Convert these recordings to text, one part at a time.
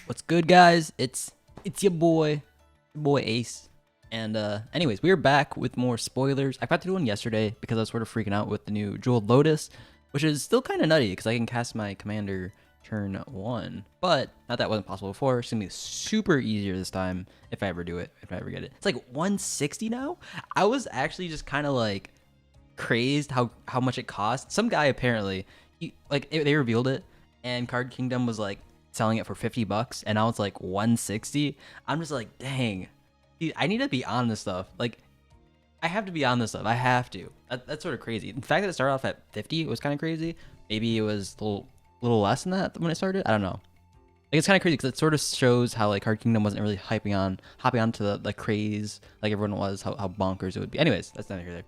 What's good, guys? It's your boy Ace. And anyways, we are back with more spoilers. I forgot to do one yesterday because I was sort of freaking out with the new Jeweled Lotus, which is still kind of nutty because I can cast my commander turn 1. But not that wasn't possible before. It's gonna be super easier this time if I ever do it, if I ever get it. It's like 160 now. I was actually just kind of like crazed how much it cost. Some guy apparently they revealed it, and Card Kingdom was like selling it for $50, and now it's like 160. I'm just like, dang, dude, I need to be on this stuff. Like, I have to be on this stuff. I have to. That's sort of crazy. The fact that it started off at 50 was kind of crazy. Maybe it was a little less than that when it started. I don't know. Like, it's kind of crazy because it sort of shows how like Card Kingdom wasn't really hopping onto the craze like everyone was, how bonkers it would be. Anyways, that's neither here nor there.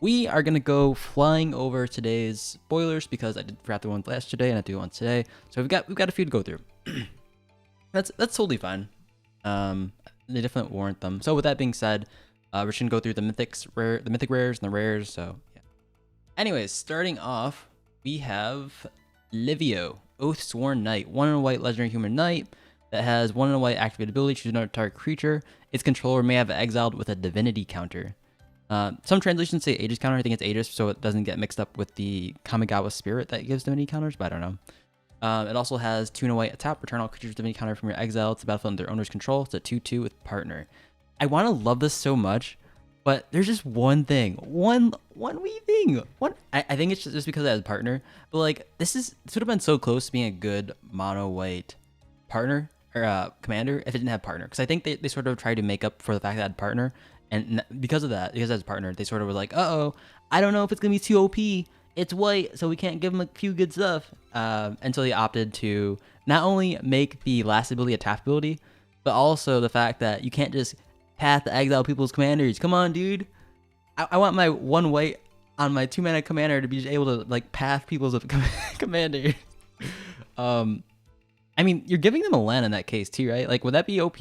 We are gonna go flying over today's spoilers because I forgot the one yesterday and I do one today. So we've got a few to go through. That's totally fine. They definitely warrant them. So with that being said, we're just gonna go through the mythic rares and the rares. So yeah. Anyways, starting off, we have Livio Oath Sworn Knight, 1 in a white legendary human knight that has 1 in a white activated ability. Choose another target creature. Its controller may have exiled with a divinity counter. Some translations say Aegis counter. I think it's Aegis, so it doesn't get mixed up with the Kamigawa spirit that gives divinity counters, but I don't know. It also has 2 in a white tap. Return all creatures divinity counter from your exile to the battlefield under their owner's control. It's a 2/2 with partner. I want to love this so much, but there's just one thing. One wee thing. I think it's just because it has partner, but like this would have been so close to being a good mono white partner or commander if it didn't have partner. Because I think they sort of tried to make up for the fact that it had partner. And because of that, because as a partner, they sort of were like, uh-oh, I don't know if it's going to be too OP. It's white, so we can't give them a few good stuff. Until they opted to not only make the last ability a tap ability, but also the fact that you can't just path to exile people's commanders. Come on, dude. I want my 1 white on my 2-mana commander to be able to like path people's commanders. I mean, you're giving them a land in that case too, right? Like, would that be OP?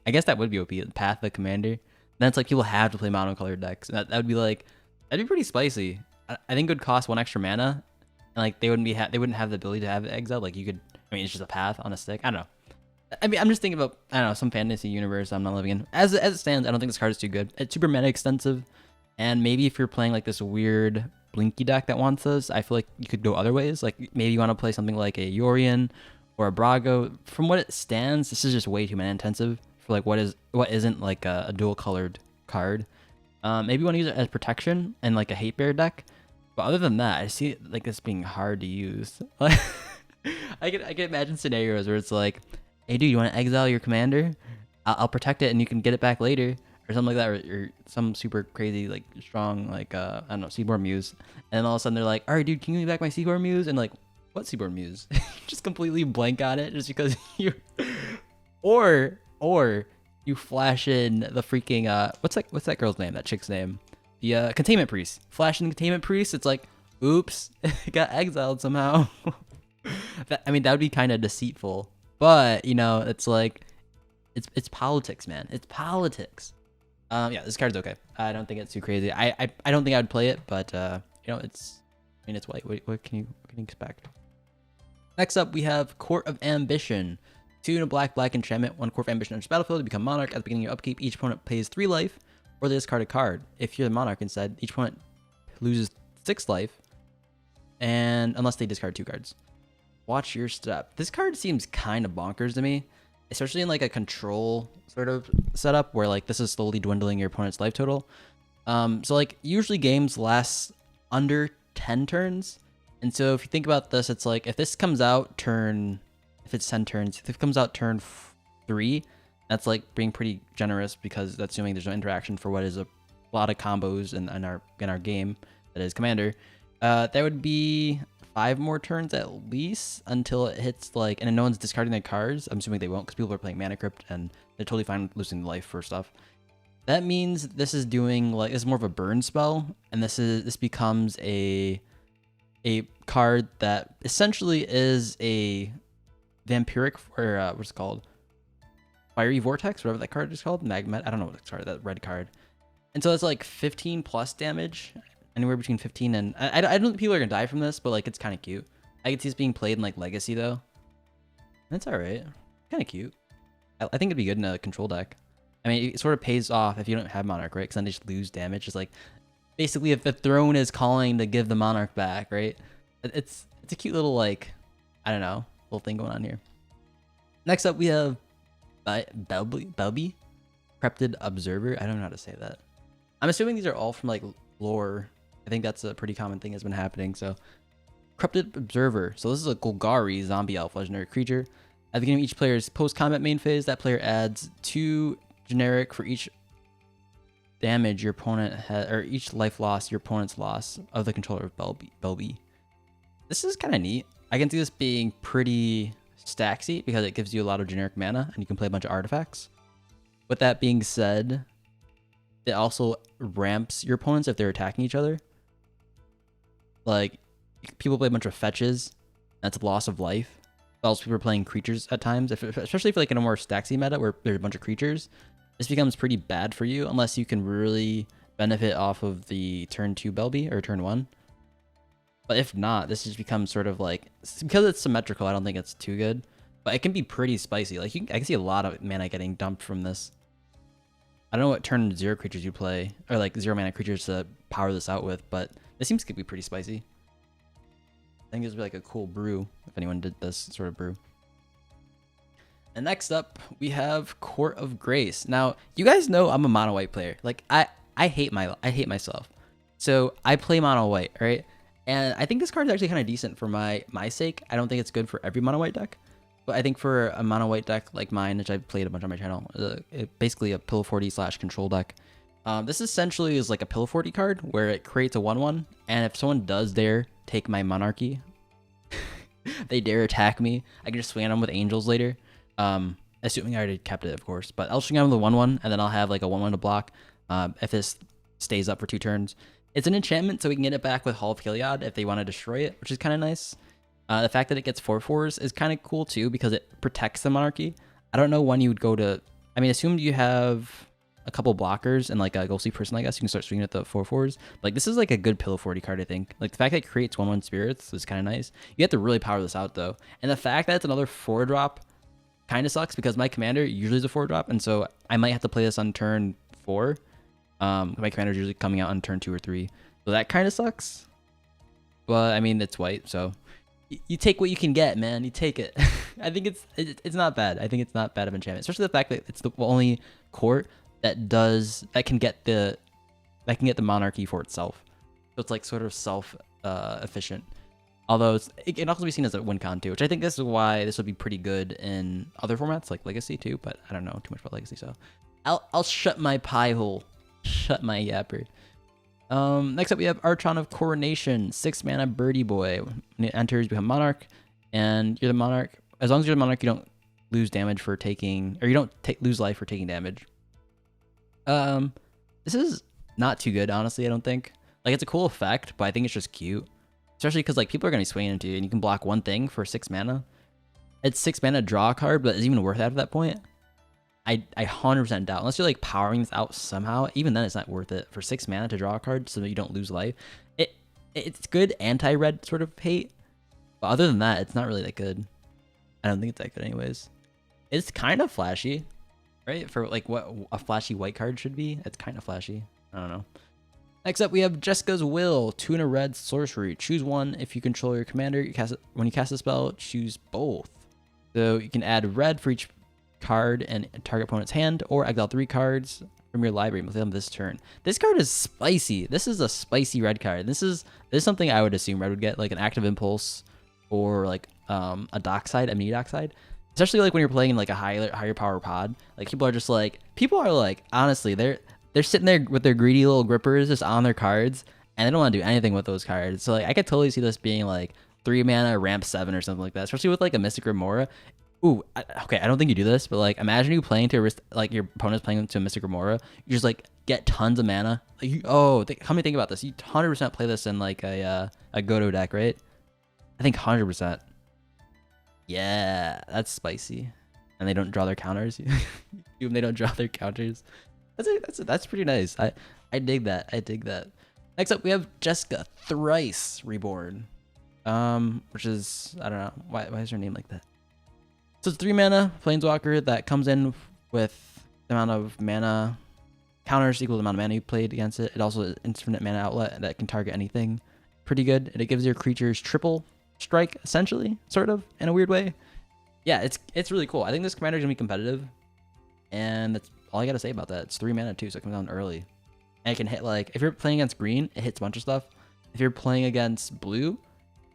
I guess that would be OP, path the commander. Then it's like people have to play monocolored decks. And that would be like, that'd be pretty spicy. I think it would cost 1 extra mana, and like they wouldn't have the ability to have it exiled. Like you could, I mean, it's just a path on a stick. I don't know. I mean, I'm just thinking about, I don't know, some fantasy universe I'm not living in. As it stands, I don't think this card is too good. It's super mana extensive, and maybe if you're playing like this weird blinky deck that wants this, I feel like you could go other ways. Like maybe you want to play something like a Yorion or a Brago. From what it stands, this is just way too mana intensive for like what isn't like a dual colored card. Maybe you want to use it as protection and like a hate bear deck, but other than that, I see like this being hard to use. I can imagine scenarios where it's like, hey dude, you want to exile your commander? I'll protect it and you can get it back later, or something like that, or some super crazy like strong like I don't know, Seaborn Muse, and then all of a sudden they're like, all right dude, can you give me back my Seaborn Muse? And like, what Seaborn Muse? Just completely blank on it just because you or you flash in the freaking what's that girl's name, that chick's name, the Containment Priest. Flash in the Containment Priest, it's like, oops, it got exiled somehow. I mean, that would be kind of deceitful, but you know, it's like it's politics, man. It's politics. Yeah, this card's okay. I don't think it's too crazy. I don't think I would play it, but you know, it's white. What can you expect? Next up, we have Court of Ambition. 2 in a black enchantment, 1 Court of Ambition enters battlefield to become monarch. At the beginning of your upkeep, each opponent pays 3 life, or they discard a card. If you're the monarch instead, each opponent loses 6 life, and unless they discard 2 cards. Watch your step. This card seems kind of bonkers to me, especially in like a control sort of setup where like this is slowly dwindling your opponent's life total. So like usually games last under 10 turns, and so if you think about this, it's like if this comes out if it's 10 turns, if it comes out turn 3, that's like being pretty generous because that's assuming there's no interaction for what is a lot of combos in our game that is Commander. That would be 5 more turns at least until it hits like, and no one's discarding their cards. I'm assuming they won't because people are playing Mana Crypt and they're totally fine with losing life for stuff. That means this is doing like, this is more of a burn spell, and this becomes a card that essentially is a vampiric, or what's it called, fiery vortex, whatever that card is called, magma, I don't know what it's called, that red card. And so it's like 15 plus damage, anywhere between 15 and I don't think people are gonna die from this, but like it's kind of cute. I can see this being played in like Legacy though. That's all right. kind of cute. I think it'd be good in a control deck. I mean, it sort of pays off if you don't have Monarch, right? Because then they just lose damage. It's like, basically, if the throne is calling to give the Monarch back, right? It's a cute little, like, I don't know, little thing going on here. Next up, we have Belby? Cryptid Observer. I don't know how to say that. I'm assuming these are all from, like, lore. I think that's a pretty common thing that's been happening, so. Cryptid Observer. So this is a Golgari zombie elf legendary creature. At the beginning of each player's post-combat main phase, that player adds 2 generic for each damage your opponent has, or each life loss your opponent's loss of the controller of Belby. This is kind of neat. I can see this being pretty stacksy because it gives you a lot of generic mana and you can play a bunch of artifacts. With that being said, it also ramps your opponents if they're attacking each other. Like, people play a bunch of fetches. That's a loss of life. Also, people are playing creatures at times, especially if like in a more stacksy meta where there's a bunch of creatures. This becomes pretty bad for you unless you can really benefit off of the turn 2 Belby or turn 1. But if not, this just becomes sort of like, because it's symmetrical, I don't think it's too good. But it can be pretty spicy. Like I can see a lot of mana getting dumped from this. I don't know what turn 0 creatures you play, or like 0 mana creatures to power this out with, but this seems to be pretty spicy. I think this would be like a cool brew if anyone did this sort of brew. And next up, we have Court of Grace. Now, you guys know I'm a mono white player. Like I hate myself. So I play mono white, right? And I think this card is actually kind of decent for my sake. I don't think it's good for every mono white deck, but I think for a mono white deck like mine, which I've played a bunch on my channel, basically a Pillow 40/control deck. This essentially is like a Pillow 40 card where it creates a 1/1, and if someone does dare take my monarchy, they dare attack me, I can just swing at them with angels later. Assuming I already kept it, of course, but I'll swing at them with 1/1, and then I'll have like a 1/1 to block if this stays up for 2 turns. It's an enchantment, so we can get it back with Hall of Heliod if they want to destroy it, which is kind of nice. The fact that it gets 4/4s is kind of cool too because it protects the monarchy. I don't know when you would go to, I mean, assume you have a couple blockers and like a ghostly person, I guess you can start swinging at the 4/4s. Like this is like a good Pillow 40 card, I think. Like the fact that it creates 1/1 spirits is kind of nice. You have to really power this out though, and the fact that it's another 4-drop kind of sucks because my commander usually is a 4-drop, and so I might have to play this on turn 4. My commander is usually coming out on turn 2 or 3, so that kind of sucks. But I mean, it's white, so you take what you can get, man. You take it. I think it's not bad. I think it's not bad of enchantment, especially the fact that it's the only court that can get the monarchy for itself. So it's like sort of self efficient. Although it can also be seen as a win con too, which I think this is why this would be pretty good in other formats like Legacy too. But I don't know too much about Legacy, so I'll shut my pie hole, shut my yapper. Next up we have Archon of Coronation, 6 mana birdie boy. When it enters, you become monarch, and you're the monarch. As long as you're the monarch, you don't lose damage for taking, or you don't lose life for taking damage. This is not too good, honestly. I don't think. Like it's a cool effect, but I think it's just cute, especially because like people are gonna be swinging into you, and you can block one thing for 6 mana. It's 6 mana, draw a card, but is it even worth it at that point? I 100% doubt. Unless you're like powering this out somehow, even then it's not worth it for 6 mana to draw a card so that you don't lose life. It's good anti-red sort of hate, but other than that, it's not really that good. I don't think it's that good anyways. It's kind of flashy, right? For like what a flashy white card should be. It's kind of flashy. I don't know. Next up, we have Jessica's Will, 2 and a red sorcery. Choose one if you control your commander. You cast it, when you cast a spell, choose both. So you can add red for each card and target opponent's hand, or exile 3 cards from your library and play them this turn. This card is spicy. This is a spicy red card. This is something I would assume red would get, like an active impulse or like a dockside, a mini dockside. Especially like when you're playing like a higher power pod. Like people are like honestly, they're sitting there with their greedy little grippers just on their cards, and they don't want to do anything with those cards. So like I could totally see this being like 3 mana ramp 7 or something like that, especially with like a Mystic Remora. Ooh, okay, I don't think you do this, but like imagine you playing to like your opponent's playing to a Mystic Remora. You just like get tons of mana. Like help me think about this. You 100% play this in like a Goto deck, right? I think 100%. Yeah, that's spicy. And they don't draw their counters. They don't draw their counters. That's pretty nice. I dig that. I dig that. Next up, we have Jessica Thrice Reborn, which is, I don't know why is her name like that. So it's 3 mana planeswalker that comes in with the amount of mana counters equal to the amount of mana you played against it. It also is infinite mana outlet that can target anything. Pretty good. And it gives your creatures triple strike, essentially, sort of, in a weird way. Yeah, it's really cool. I think this commander is gonna be competitive, and that's all I gotta say about that. It's 3 mana too, so it comes down early. And it can hit, like, if you're playing against green, it hits a bunch of stuff. If you're playing against blue,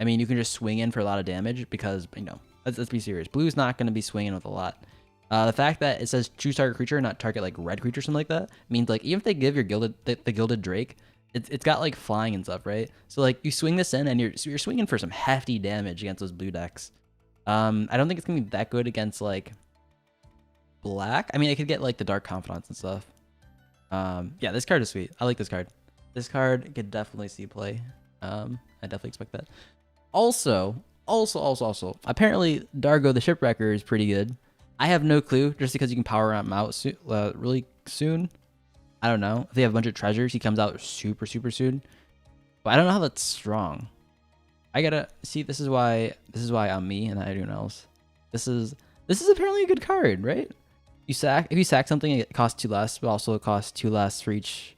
I mean, you can just swing in for a lot of damage because, you know, let's be serious. Blue's not going to be swinging with a lot. The fact that it says choose target creature, not target like red creature, something like that, means like even if they give your the gilded drake, it's got like flying and stuff, right? So like you swing this in and you're swinging for some hefty damage against those blue decks. I don't think it's gonna be that good against like black. I mean, it could get like the dark confidants and stuff. Yeah, this card is sweet. I like this card. This card could definitely see play. I definitely expect that. Also, apparently Dargo the Shipwrecker is pretty good. I have no clue, just because you can power him out really soon. I don't know. If they have a bunch of treasures, he comes out super soon. But I don't know how that's strong. I gotta see. This is why I'm me and not everyone else. This is apparently a good card, right? If you sack something, it costs 2 less, but also it costs 2 less for each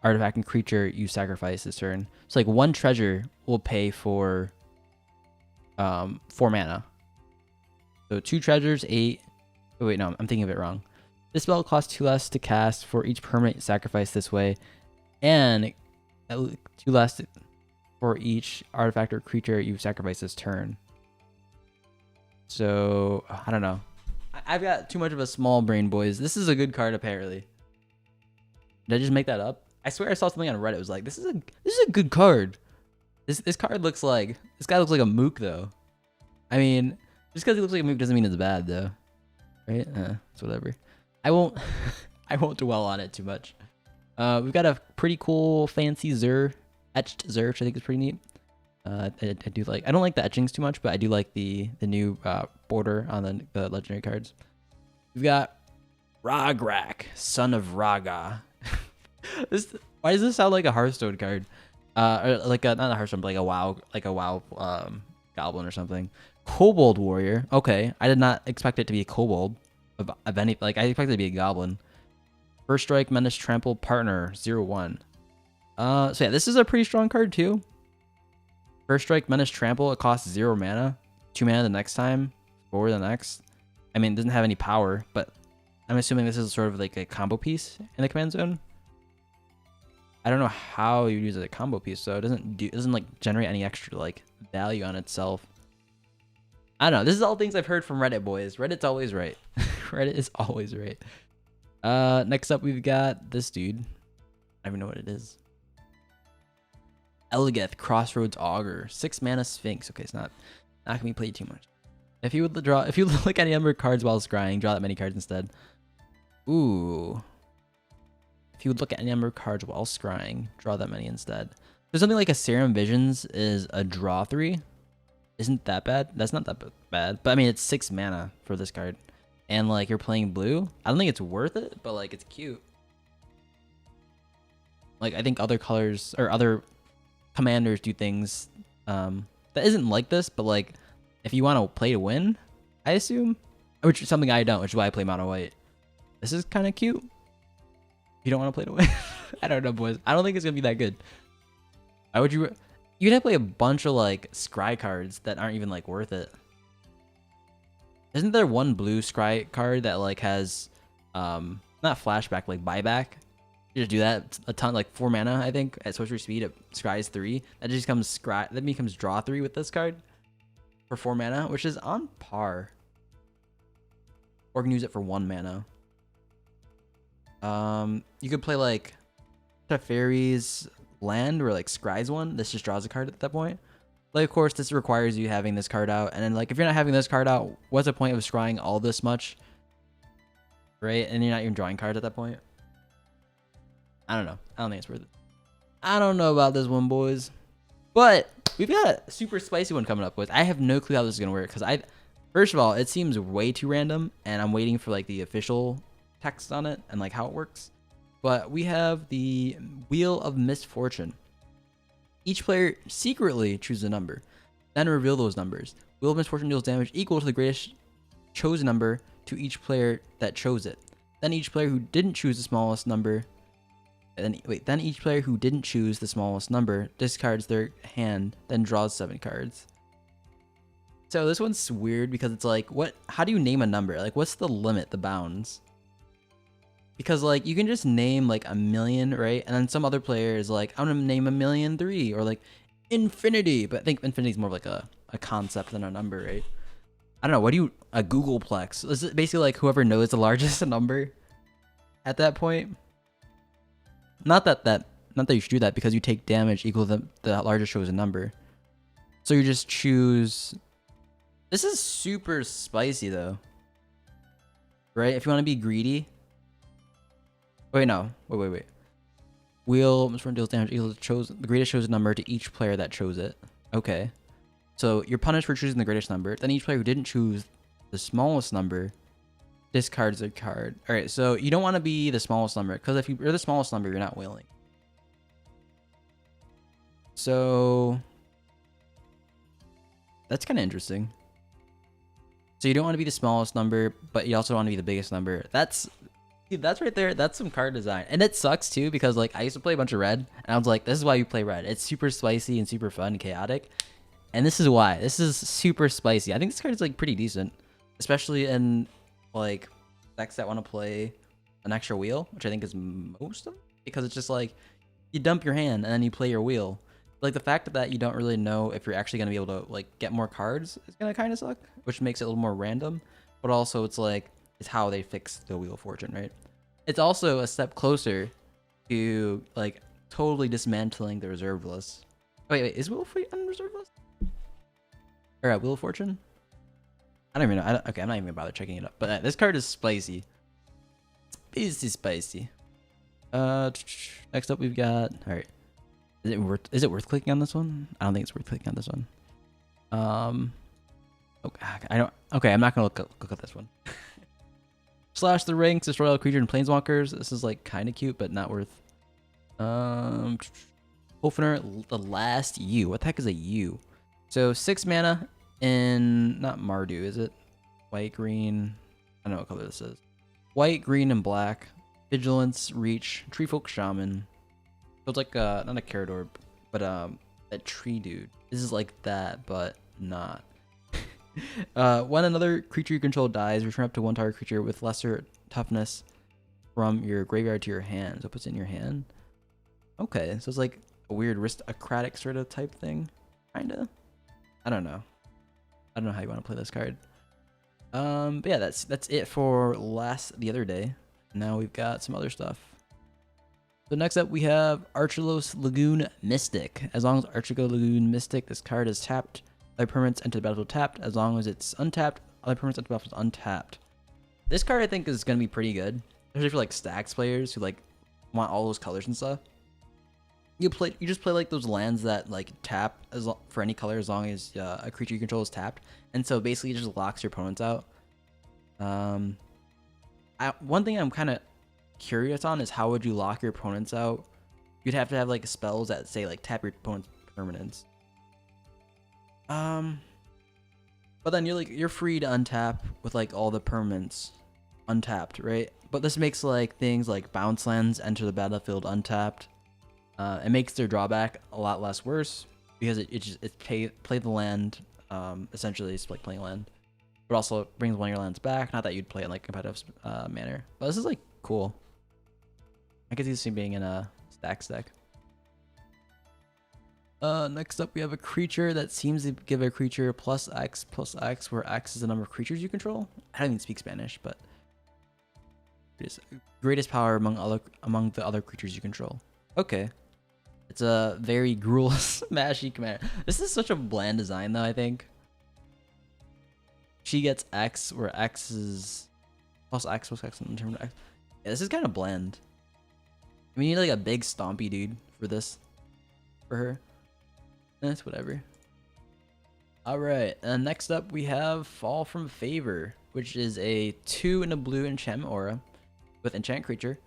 artifact and creature you sacrifice this turn. So like 1 treasure will pay for 4 mana. So 2 treasures, 8. Oh, wait, no, I'm thinking of it wrong. This spell costs 2 less to cast for each permanent sacrifice this way, and 2 less for each artifact or creature you sacrifice this turn. So I don't know. I've got too much of a small brain, boys. This is a good card, apparently. Did I just make that up? I swear I saw something on Reddit. It was like, this is a good card. This card looks like, this guy looks like a mook though. I mean, just because he looks like a mook doesn't mean it's bad though, right? It's whatever. I won't I won't dwell on it too much. We've got a pretty cool fancy etched Zur, which I think is pretty neat. I do like. I don't like the etchings too much, but I do like the new border on the legendary cards. We've got Ragrak, son of Raga. Why does this sound like a Hearthstone card? Or like not a Hearthstone, but like a WoW goblin or something. Kobold warrior. Okay, I did not expect it to be a kobold of any. Like I expected it to be a goblin. First strike, menace, trample, partner, 0/1. So yeah, this is a pretty strong card too. First strike, menace, trample. It costs 0 mana, 2 mana the next time, 4 the next. I mean, it doesn't have any power, but I'm assuming this is sort of like a combo piece in the command zone. I don't know how you use it as a combo piece, so it doesn't like generate any extra like value on itself. I don't know. This is all things I've heard from Reddit, boys. Reddit's always right. Reddit is always right. Next up, we've got this dude. I don't even know what it is. Elegeth, Crossroads Augur, 6 mana Sphinx. Okay, it's not gonna be played too much. If you look at any number of cards while scrying, draw that many cards instead. Ooh. If you would look at any number of cards while scrying, draw that many instead. There's something like a Serum Visions is a draw 3. Isn't that bad? That's not that bad. But I mean, it's 6 mana for this card. And like you're playing blue. I don't think it's worth it, but like it's cute. Like I think other colors or other commanders do things that isn't like this, but like if you want to play to win, I assume, which is something I don't, which is why I play mono white. This is kind of cute. You don't want to play to win. I don't know, boys. I don't think it's gonna be that good. Why would you? You'd have to play a bunch of like scry cards that aren't even like worth it. Isn't there one blue scry card that like has not flashback, like buyback? You just do that a ton, like 4 mana, I think, at sorcery speed. It scries 3. That just becomes that becomes draw 3 with this card for 4 mana, which is on par. Or you can use it for 1 mana. You could play like Teferi's Land or like scries 1. This just draws a card at that point. Like, of course, this requires you having this card out, and then like if you're not having this card out, what's the point of scrying all this much, right? And you're not even drawing cards at that point. I don't know. I don't think it's worth it. I don't know about this one, boys. But we've got a super spicy one coming up, boys. I have no clue how this is gonna work because first of all, it seems way too random, and I'm waiting for like the official text on it and like how it works. But we have the Wheel of Misfortune. Each player secretly chooses a number, then reveal those numbers. Wheel of Misfortune deals damage equal to the greatest chosen number to each player that chose it. Then each player who didn't choose the smallest number, then each player who didn't choose the smallest number discards their hand, then draws 7 cards. So this one's weird because it's like, how do you name a number? Like, what's the limit, the bounds? Because like you can just name like a million, right? And then some other player is like, I'm gonna name 1,000,003 or like infinity. But I think infinity is more of like a concept than a number, right? I don't know. What do you a Googleplex? Is it basically like whoever knows the largest number at that point? Not that you should do that because you take damage equal to the largest chosen number. So you just choose. This is super spicy though, right? If you want to be greedy. Wait, no. Wait. Wheel this one deals damage equal to the greatest chosen number to each player that chose it. Okay. So you're punished for choosing the greatest number. Then each player who didn't choose the smallest number discards a card. Alright, so you don't want to be the smallest number, because if you're the smallest number, you're not whaling. So that's kind of interesting. So you don't want to be the smallest number, but you also want to be the biggest number. That's right there. That's some card design. And it sucks too, because like I used to play a bunch of red, and I was like, this is why you play red. It's super spicy and super fun and chaotic. And this is why. This is super spicy. I think this card is like pretty decent, especially in like decks that want to play an extra wheel, which I think is most of them, because it's just like you dump your hand and then you play your wheel. Like the fact that you don't really know if you're actually going to be able to like get more cards is going to kind of suck, which makes it a little more random. But also it's like, it's how they fix the Wheel of Fortune, right? It's also a step closer to like totally dismantling the reserved list. Wait, is Wheel of Fortune on reserved list? Or Wheel of Fortune? I don't even know. Okay, I'm not even gonna bother checking it up. But this card is spicy. Spicy. Next up we've got. All right. Is it worth clicking on this one? I don't think it's worth clicking on this one. Okay, I'm not gonna look at this one. Slash the ranks, destroy all creature and planeswalkers. This is like kind of cute, but not worth. Opener, the last U. What the heck is a U? So 6 mana in not Mardu, is it? White, green. I don't know what color this is. White, green, and black. Vigilance, Reach, Treefolk, Shaman. So it's like not a Carador, but that tree dude. This is like that, but not. When another creature you control dies, return up to 1 target creature with lesser toughness from your graveyard to your hand. So it puts it in your hand. Okay, so it's like a weird aristocratic sort of type thing, kinda. I don't know how you want to play this card. But yeah, that's it for the other day. Now we've got some other stuff. So next up we have Archelos Lagoon Mystic. As long as Archegos Lagoon Mystic, this card is tapped. Other permanents enter the battlefield tapped. As long as it's untapped, other permanents enter the battlefield untapped. This card I think is gonna be pretty good, especially for like stacks players who like want all those colors and stuff. You just play like those lands that like tap for any color as long as a creature you control is tapped, and so basically it just locks your opponents out. One thing I'm kind of curious on is how would you lock your opponents out? You'd have to have like spells that say like tap your opponent's permanents. But then you're free to untap with like all the permanents untapped, right? But this makes like things like bounce lands enter the battlefield untapped. It makes their drawback a lot less worse because it's play the land. Essentially it's like playing land, but also it brings one of your lands back. Not that you'd play it in like competitive manner, but this is like cool. I could see this being in a stacks deck. Next up we have a creature that seems to give a creature +X/+X, where X is the number of creatures you control. I don't even speak Spanish, but it is greatest power among the other creatures you control. Okay. It's a very Gruul smashy commander. This is such a bland design though, I think. She gets X, where X is +X/+X in terms of X. Yeah, this is kind of bland. We need like a big stompy dude for this. For her. That's whatever. Alright, and next up we have Fall from Favor, which is a 2 in a blue enchantment aura with enchant creature.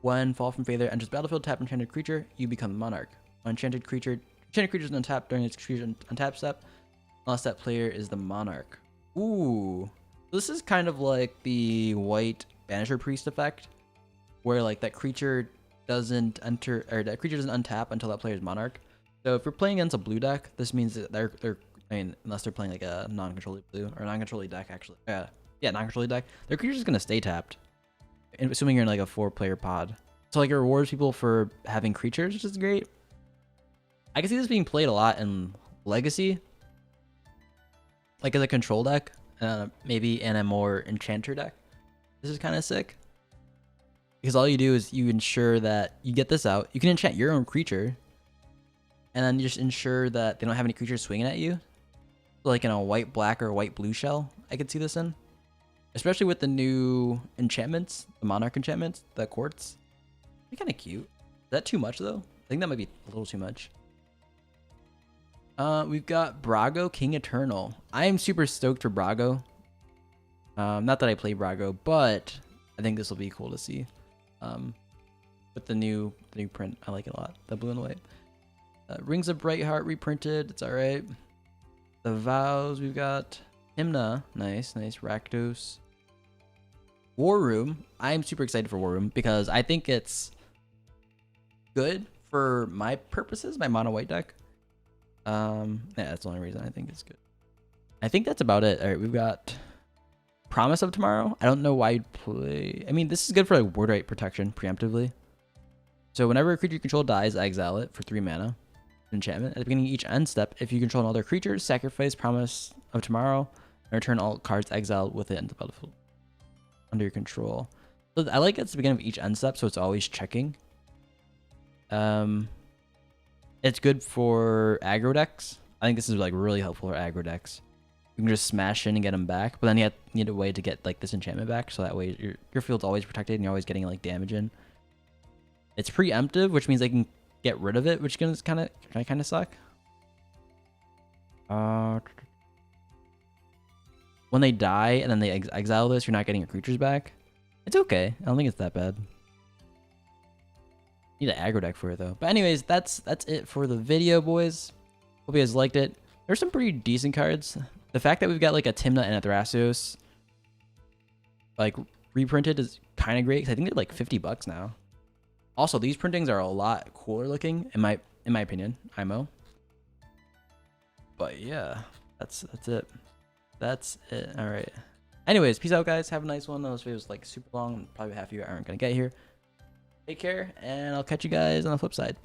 When Fall from Favor enters battlefield, tap enchanted creature, you become the monarch. When enchanted creature is untapped during its execution untap step, unless that player is the monarch. Ooh. This is kind of like the white Banisher Priest effect, where like that creature doesn't enter, or that creature doesn't untap until that player's Monarch. So if you're playing against a blue deck, this means that I mean, unless they're playing like a non-controlling blue or non-controlling deck, actually. Yeah, non-controlling deck. Their creature's gonna stay tapped, assuming you're in like a 4-player pod. So like it rewards people for having creatures, which is great. I can see this being played a lot in Legacy, like as a control deck, maybe in a more enchanter deck. This is kind of sick because all you do is you ensure that you get this out. You can enchant your own creature, and then you just ensure that they don't have any creatures swinging at you. So like in a white black or white blue shell, I could see this in, especially with the new enchantments, the Monarch enchantments, the quartz. Be kind of cute. Is that too much though? I think that might be a little too much. We've got Brago, King Eternal. I am super stoked for Brago. Not that I play Brago, but I think this will be cool to see. With the new print, I like it a lot. The blue and white. Rings of Brightheart reprinted. It's all right. The Vows, we've got Hymna. Nice. Rakdos. War Room. I'm super excited for War Room because I think it's good for my purposes, my mono white deck. Yeah, that's the only reason I think it's good. I think that's about it. All right, we've got Promise of Tomorrow. I don't know why you'd play. I mean, this is good for like word right protection preemptively. So whenever a creature you control dies, exile it for 3 mana. Enchantment. At the beginning of each end step, if you control another creature, sacrifice Promise of Tomorrow and return all cards exiled with it into the battlefield under your control. So I like it at the beginning of each end step, so it's always checking. It's good for aggro decks. I think this is like really helpful for aggro decks. You can just smash in and get them back, but then you need a way to get like this enchantment back, so that way your field's always protected and you're always getting like damage in. It's preemptive, which means they can get rid of it, which can kind of suck. When they die and then they exile this, you're not getting your creatures back. It's okay. I don't think it's that bad. Need an aggro deck for it though. But anyways, that's it for the video, boys. Hope you guys liked it. There's some pretty decent cards. The fact that we've got like a Tymna and a Thrasios like reprinted is kind of great because I think they're like $50 now. Also, these printings are a lot cooler looking in my opinion. IMO. But yeah, that's it. That's it. All right. Anyways, peace out, guys. Have a nice one. This video was like super long. Probably half of you aren't gonna get here. Take care, and I'll catch you guys on the flip side.